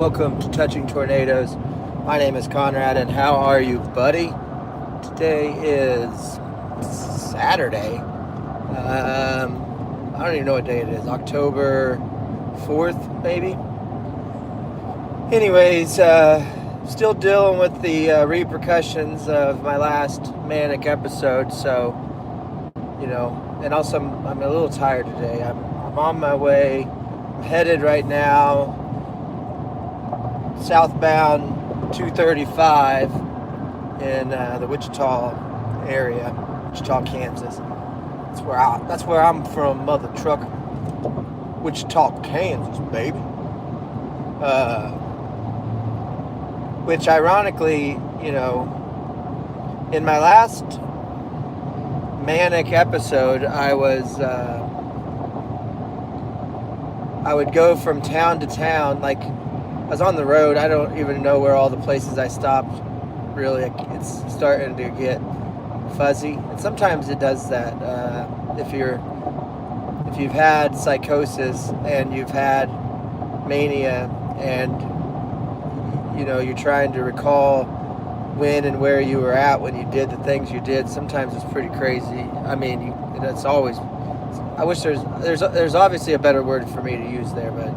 Welcome to Touching Tornadoes. My name is Conrad, and how are you, buddy? Today is Saturday. I don't even know what day it is. October 4th, maybe? Anyways, still dealing with the repercussions of my last manic episode, so, and also I'm a little tired today. I'm on my way. I'm headed right now southbound 235 in the Wichita area, Wichita, Kansas. That's where I'm from, mother trucker. Wichita, Kansas, baby. Which ironically, in my last manic episode, I would go from town to town, like I was on the road. I don't even know where all the places I stopped. Really, it's starting to get fuzzy, and sometimes it does that. If you've had psychosis and you've had mania, and you're trying to recall when and where you were at when you did the things you did. Sometimes it's pretty crazy. I mean, that's always. I wish there's obviously a better word for me to use there, but.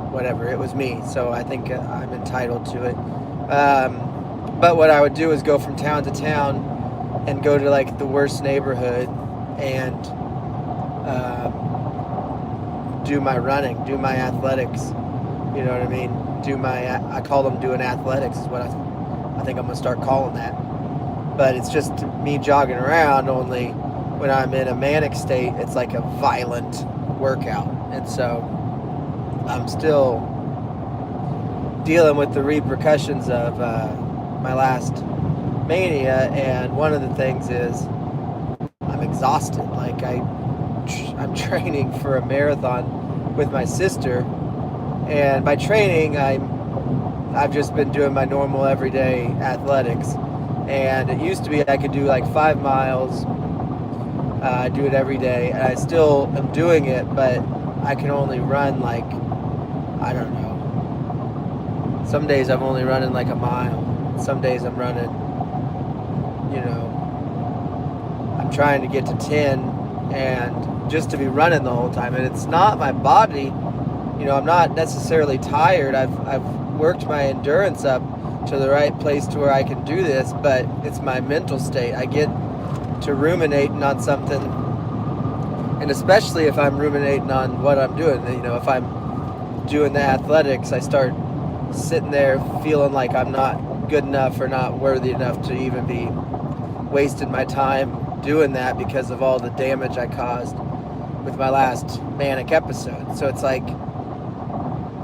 Whatever, it was me, so I think I'm entitled to it. But what I would do is go from town to town and go to like the worst neighborhood and do my running, do my athletics. You know what I mean? I call them doing athletics is what I think I'm gonna start calling that. But it's just me jogging around, only when I'm in a manic state, it's like a violent workout. And so I'm still dealing with the repercussions of my last mania, and one of the things is I'm exhausted. Like I'm training for a marathon with my sister, and by training I've just been doing my normal everyday athletics. And it used to be I could do like 5 miles. I do it every day, and I still am doing it, but I can only run like, I don't know. Some days I'm only running like a mile. Some days I'm running, I'm trying to get to 10, and just to be running the whole time. And it's not my body, I'm not necessarily tired. I've worked my endurance up to the right place to where I can do this, but it's my mental state. I get to ruminating on something, and especially if I'm ruminating on what I'm doing, if I'm doing the athletics, I start sitting there feeling like I'm not good enough or not worthy enough to even be wasting my time doing that because of all the damage I caused with my last manic episode. So it's like,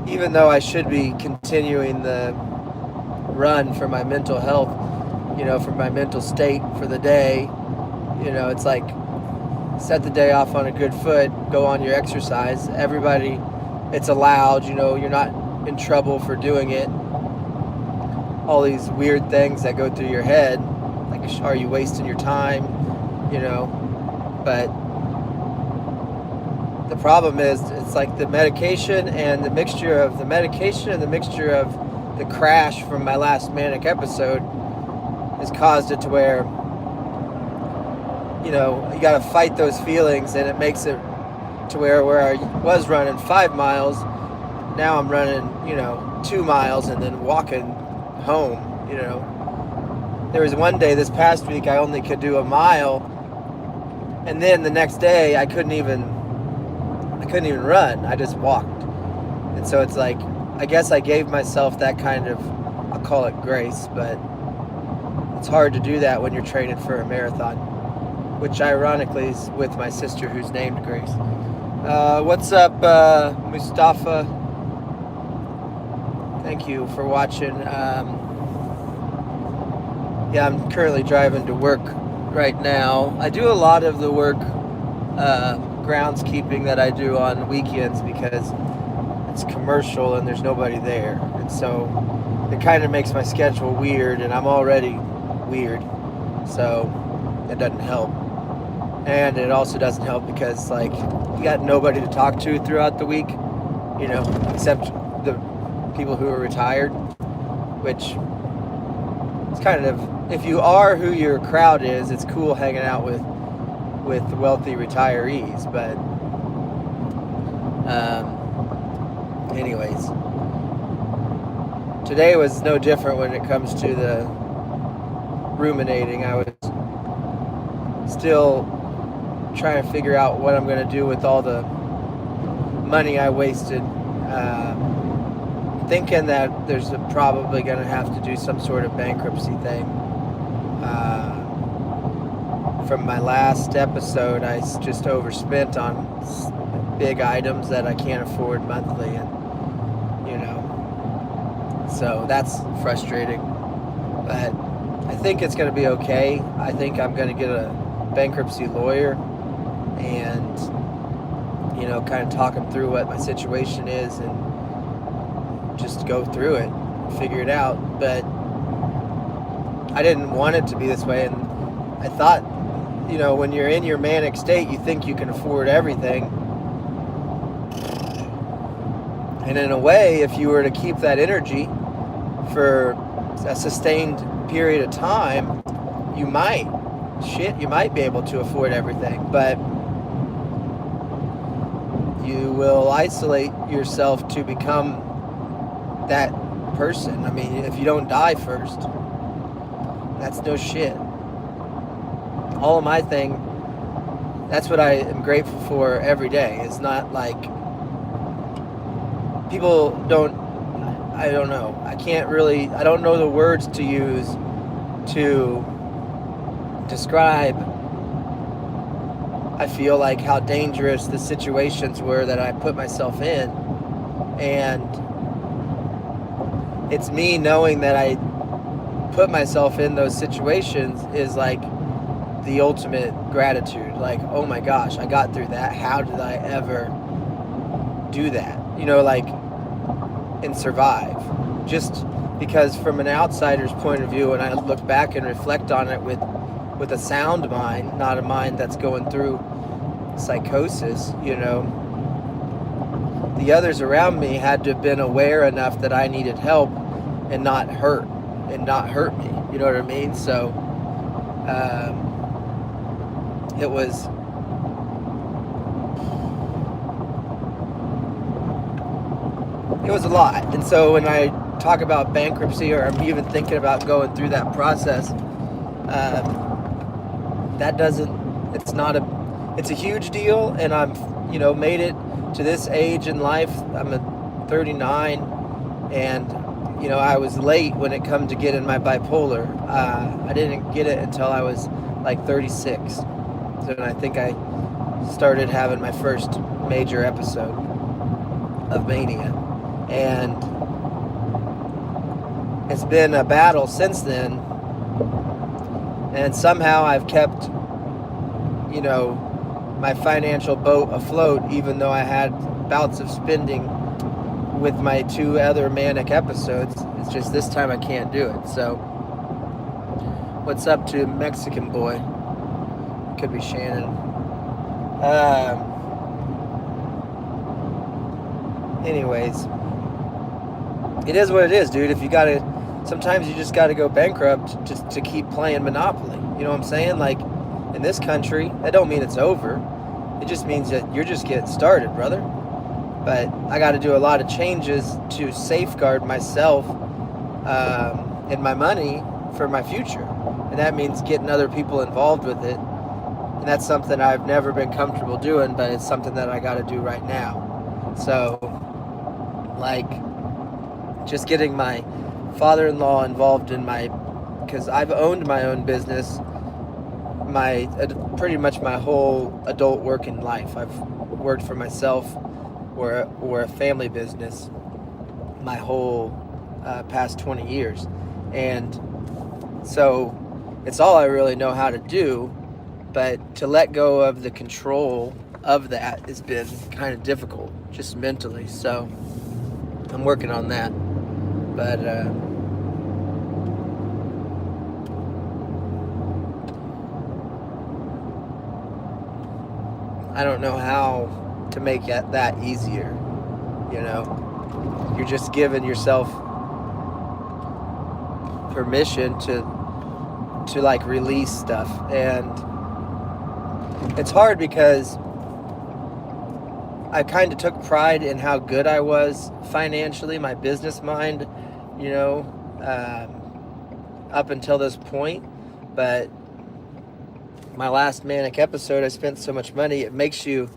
even though I should be continuing the run for my mental health, for my mental state for the day, it's like, set the day off on a good foot, go on your exercise. Everybody, it's allowed, you're not in trouble for doing it. All these weird things that go through your head, like, are you wasting your time? But the problem is, it's like the medication and the mixture of the crash from my last manic episode has caused it to where, you gotta fight those feelings, and it makes it to where I was running 5 miles, now I'm running, 2 miles and then walking home. There was one day this past week I only could do a mile, and then the next day I couldn't even run. I just walked. And so it's like, I guess I gave myself that kind of, I'll call it grace, but it's hard to do that when you're training for a marathon, which ironically is with my sister, who's named Grace. What's up, Mustafa? Thank you for watching. I'm currently driving to work right now. I do a lot of the work, groundskeeping, that I do on weekends because it's commercial and there's nobody there. And so it kind of makes my schedule weird, and I'm already weird. So it doesn't help. And it also doesn't help because, like, you got nobody to talk to throughout the week, except the people who are retired, which it's kind of, if you are who your crowd is, it's cool hanging out with wealthy retirees. But anyways, today was no different when it comes to the ruminating. I was still trying to figure out what I'm going to do with all the money I wasted, thinking that there's probably going to have to do some sort of bankruptcy thing. From my last episode, I just overspent on big items that I can't afford monthly, and so that's frustrating. But I think it's going to be okay. I think I'm going to get a bankruptcy lawyer and kind of talk them through what my situation is and just go through it, figure it out. But I didn't want it to be this way, and I thought, when you're in your manic state, you think you can afford everything. And in a way, if you were to keep that energy for a sustained period of time, you might be able to afford everything. But you will isolate yourself to become that person. I mean, if you don't die first, that's no shit. All of my thing, that's what I am grateful for every day. It's not like people I don't know. I don't know the words to use to describe, I feel like, how dangerous the situations were that I put myself in. And it's me knowing that I put myself in those situations is like the ultimate gratitude. Like, oh my gosh, I got through that. How did I ever do that? And survive. Just because from an outsider's point of view, when I look back and reflect on it with a sound mind, not a mind that's going through psychosis, the others around me had to have been aware enough that I needed help and not hurt me. You know what I mean? So it was a lot. And so when I talk about bankruptcy, or I'm even thinking about going through that process, it's a huge deal. And I'm, made it to this age in life. I'm 39, and, I was late when it come to getting my bipolar. I didn't get it until I was like 36. So I think I started having my first major episode of mania. And it's been a battle since then, and somehow I've kept my financial boat afloat, even though I had bouts of spending with my 2 other manic episodes. It's just this time I can't do it. So what's up to Mexican boy? Could be Shannon. Anyways, it is what it is, dude. Sometimes you just gotta go bankrupt just to keep playing Monopoly. You know what I'm saying? Like, in this country, that don't mean it's over. It just means that you're just getting started, brother. But I gotta do a lot of changes to safeguard myself and my money for my future. And that means getting other people involved with it. And that's something I've never been comfortable doing, but it's something that I gotta do right now. So, like, just getting my father-in-law involved in because I've owned my own business pretty much my whole adult working life. I've worked for myself or a family business my whole past 20 years. And so it's all I really know how to do, but to let go of the control of that has been kind of difficult, just mentally. So I'm working on that. But I don't know how to make that easier, you're just giving yourself permission to like release stuff. And it's hard because I kind of took pride in how good I was financially, my business mind, you know, up until this point. But my last manic episode, I spent so much money, it makes you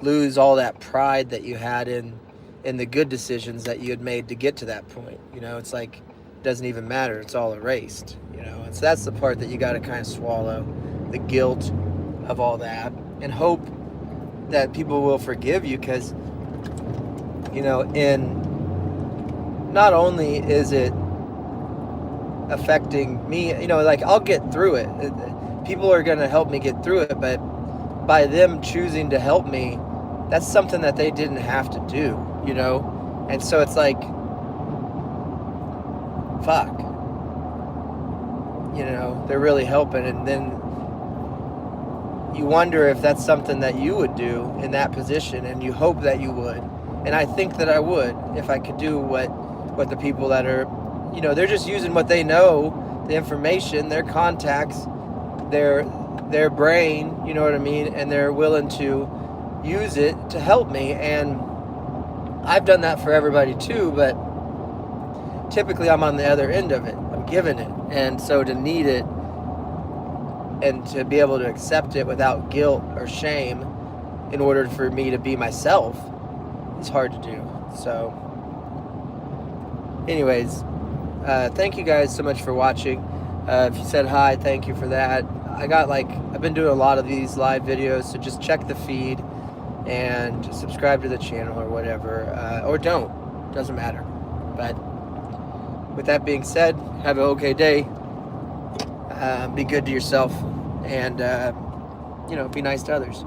lose all that pride that you had in the good decisions that you had made to get to that point. You know, it's like, it doesn't even matter. It's all erased, you know. And so that's the part that you got to kind of swallow, the guilt of all that, and hope that people will forgive you, because, you know, not only is it affecting me, you know, like, I'll get through it. People are going to help me get through it, but by them choosing to help me, that's something that they didn't have to do, you know? And so it's like, fuck, you know, they're really helping. And then you wonder if that's something that you would do in that position, and you hope that you would. And I think that I would, if I could do what the people that are, you know, they're just using what they know, the information, their contacts, their brain, you know what I mean, and they're willing to use it to help me. And I've done that for everybody too, but typically I'm on the other end of it. I'm giving it. And so to need it and to be able to accept it without guilt or shame in order for me to be myself is hard to do. So anyways, thank you guys so much for watching. If you said hi, thank you for that. I've been doing a lot of these live videos, so just check the feed and subscribe to the channel or whatever, or don't, doesn't matter. But with that being said, have an okay day. Be good to yourself, and you know, be nice to others.